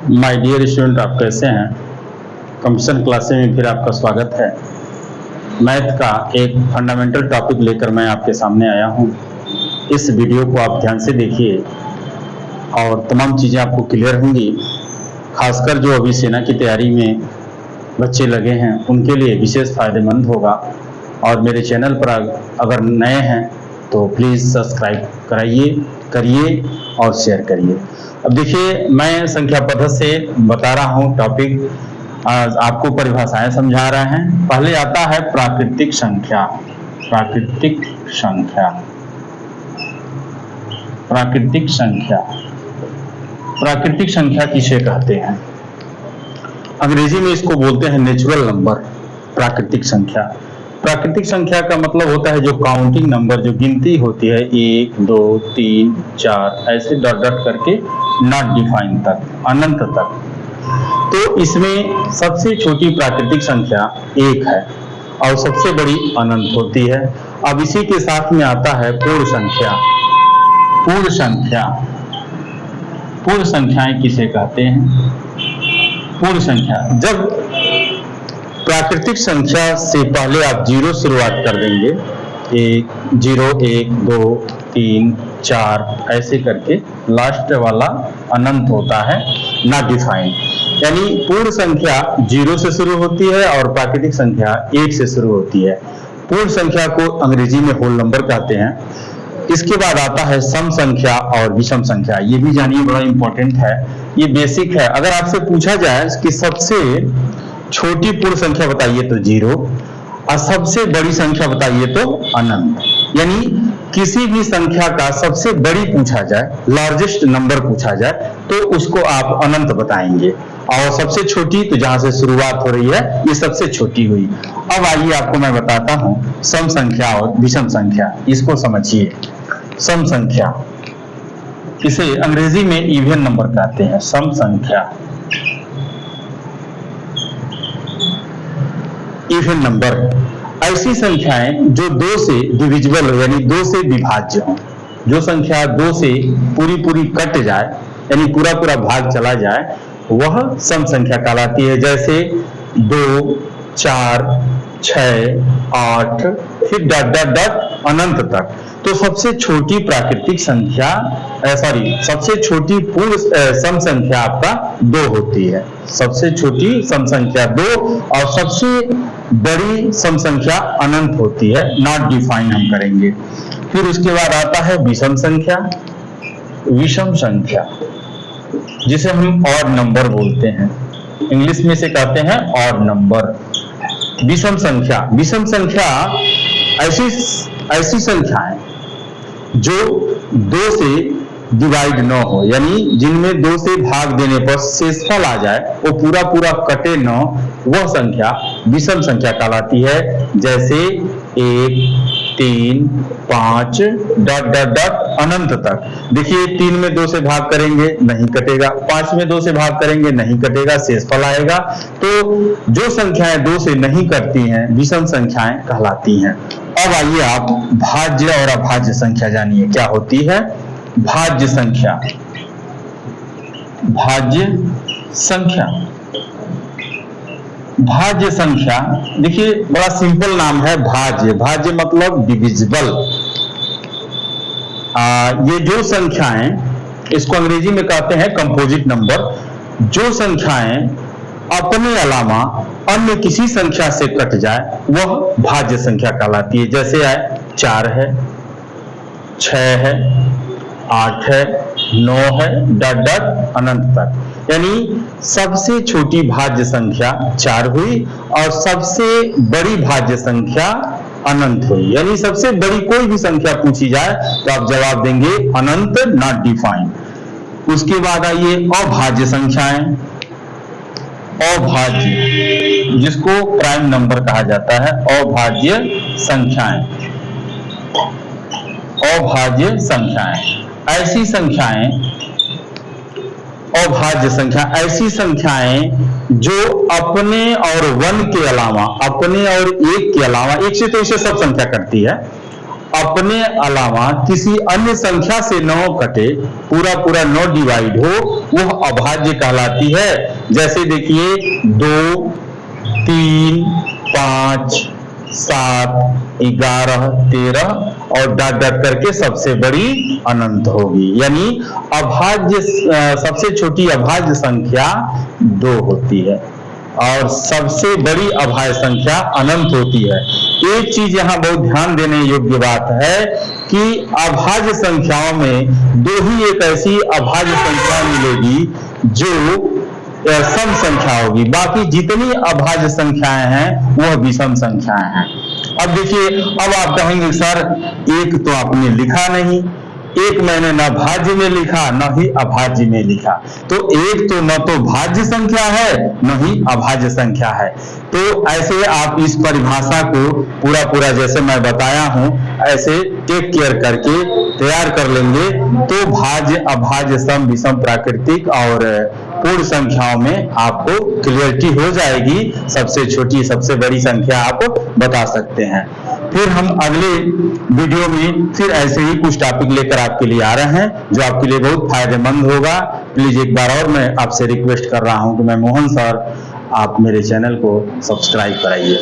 My dear student, आप कैसे हैं। कंप्यूटर क्लासेस में फिर आपका स्वागत है। मैथ का एक फंडामेंटल टॉपिक लेकर मैं आपके सामने आया हूं। इस वीडियो को आप ध्यान से देखिए और तमाम चीज़ें आपको क्लियर होंगी। खासकर जो अभी सेना की तैयारी में बच्चे लगे हैं उनके लिए विशेष फायदेमंद होगा। और मेरे चैनल पर अगर नए हैं तो प्लीज़ सब्सक्राइब करिए और शेयर करिए। अब देखिए, मैं संख्या पद्धति से बता रहा हूँ टॉपिक, आपको परिभाषाएं समझा रहे हैं। पहले आता है प्राकृतिक संख्या। प्राकृतिक संख्या, प्राकृतिक संख्या, प्राकृतिक संख्या किसे कहते हैं? अंग्रेजी में इसको बोलते हैं नेचुरल नंबर। प्राकृतिक संख्या, प्राकृतिक संख्या का मतलब होता है जो काउंटिंग नंबर, जो गिनती होती है 1, 2, 3, 4 ऐसे डॉट डॉट करके नॉट डिफाइन तक, अनंत तक। तो इसमें सबसे छोटी प्राकृतिक संख्या 1 है और सबसे बड़ी अनंत होती है। अब इसी के साथ में आता है पूर्ण संख्या। पूर्ण संख्या, पूर्ण संख्याएं किसे कहते हैं? पूर्ण संख्या, जब प्राकृतिक संख्या से पहले आप 0 शुरुआत कर देंगे, 0, 1, 2, 3, 4 ऐसे करके लास्ट वाला अनंत होता है, ना डिफाइन। यानी पूर्ण संख्या 0 से शुरू होती है और प्राकृतिक संख्या 1 से शुरू होती है। पूर्ण संख्या को अंग्रेजी में होल नंबर कहते हैं। इसके बाद आता है सम संख्या और विषम संख्या। ये भी जानिए, बड़ा इंपॉर्टेंट है, ये बेसिक है। अगर आपसे पूछा जाए कि सबसे छोटी पूर्ण संख्या बताइए तो 0 और सबसे बड़ी संख्या बताइए तो अनंत। यानी किसी भी संख्या का सबसे बड़ी पूछा जाए, लार्जेस्ट नंबर पूछा जाए, तो उसको आप अनंत बताएंगे। और सबसे छोटी, तो जहां से शुरुआत हो रही है, ये सबसे छोटी हुई। अब आइए आपको मैं बताता हूं सम संख्या और विषम संख्या। इसको समझिए। सम संख्या, इसे अंग्रेजी में इवन नंबर कहते हैं। सम संख्या, इवन नंबर, ऐसी संख्याएं जो 2 से डिविजिबल हो, यानी 2 से विभाज्य हो। जो संख्या 2 से पूरी कट जाए, यानी पूरा भाग चला जाए, वह सम संख्या कहलाती है। जैसे 2, 4, 6, 8 फिर डॉट डॉट डॉट अनंत तक। तो सबसे छोटी प्राकृतिक संख्या, सबसे छोटी पूर्ण सम संख्या आपका 2 होती है। सबसे छोटी सम संख्या 2 और सबसे बड़ी सम संख्या अनंत होती है, नॉट डिफाइन हम करेंगे। फिर उसके बाद आता है विषम संख्या। विषम संख्या, जिसे हम ऑड नंबर बोलते हैं, इंग्लिश में से कहते हैं ऑड नंबर। विषम संख्या, विषम संख्या ऐसी संख्याएं जो 2 से डिवाइड न हो, यानी जिनमें 2 से भाग देने पर शेषफल आ जाए, वो पूरा कटे न, वह संख्या विषम संख्या कहलाती है। जैसे 1, 3, 5 डॉट डॉट डॉट अनंत तक। देखिए, 3 में 2 से भाग करेंगे नहीं कटेगा, 5 में 2 से भाग करेंगे नहीं कटेगा, शेषफल आएगा। तो जो संख्याएं 2 से नहीं कटती हैं, विषम संख्याएं कहलाती हैं। अब आइए आप भाज्य और अभाज्य संख्या जानिए क्या होती है। भाज्य संख्या, भाज्य संख्या, भाज्य संख्या, देखिए बड़ा सिंपल नाम है भाज्य। भाज्य मतलब डिविजिबल। ये जो संख्याएं, इसको अंग्रेजी में कहते हैं कंपोजिट नंबर। जो संख्याएं अपने अलावा अन्य किसी संख्या से कट जाए, वह भाज्य संख्या कहलाती है। जैसे 4 है, 6 है, 8 है, 9 है, डॉट डॉट अनंत तक। यानी सबसे छोटी भाज्य संख्या 4 हुई और सबसे बड़ी भाज्य संख्या अनंत हुई। यानी सबसे बड़ी कोई भी संख्या पूछी जाए तो आप जवाब देंगे अनंत, नॉट डिफाइन। उसके बाद आइए अभाज्य संख्याएं। अभाज्य, जिसको प्राइम नंबर कहा जाता है, अभाज्य संख्याएं। अभाज्य संख्याएं ऐसी संख्याएं, अभाज्य संख्या ऐसी संख्याएं जो अपने और 1 के अलावा, अपने और 1 के अलावा, 1 से तो इसे सब संख्या करती है, अपने अलावा किसी अन्य संख्या से न कटे, पूरा न डिवाइड हो, वह अभाज्य कहलाती है। जैसे देखिए 2, 3, 5, 7, 11, 13 और डॉट डॉट करके सबसे बड़ी अनंत होगी। यानी अभाज्य सबसे छोटी अभाज्य संख्या 2 होती है और सबसे बड़ी अभाज्य संख्या अनंत होती है। एक चीज यहाँ बहुत ध्यान देने योग्य बात है कि अभाज्य संख्याओं में 2 ही एक ऐसी अभाज्य संख्या मिलेगी जो सम संख्या होगी, बाकी जितनी अभाज्य संख्याएं हैं वह विषम संख्याएं हैं। अब देखिए, अब आप कहेंगे सर एक तो आपने लिखा नहीं, एक मैंने न भाज्य में लिखा न ही अभाज्य में लिखा, तो एक तो न तो भाज्य संख्या है न ही अभाज्य संख्या है। तो ऐसे आप इस परिभाषा को पूरा जैसे मैं बताया हूं ऐसे टेक केयर करके तैयार कर लेंगे तो भाज्य, अभाज्य, सम, विषम, प्राकृतिक और पूर्ण संख्याओं में आपको क्लियरिटी हो जाएगी। सबसे छोटी सबसे बड़ी संख्या आप बता सकते हैं। फिर हम अगले वीडियो में फिर ऐसे ही कुछ टॉपिक लेकर आपके लिए आ रहे हैं जो आपके लिए बहुत फायदेमंद होगा। प्लीज एक बार और मैं आपसे रिक्वेस्ट कर रहा हूं कि मैं मोहन सर, आप मेरे चैनल को सब्सक्राइब कराइए।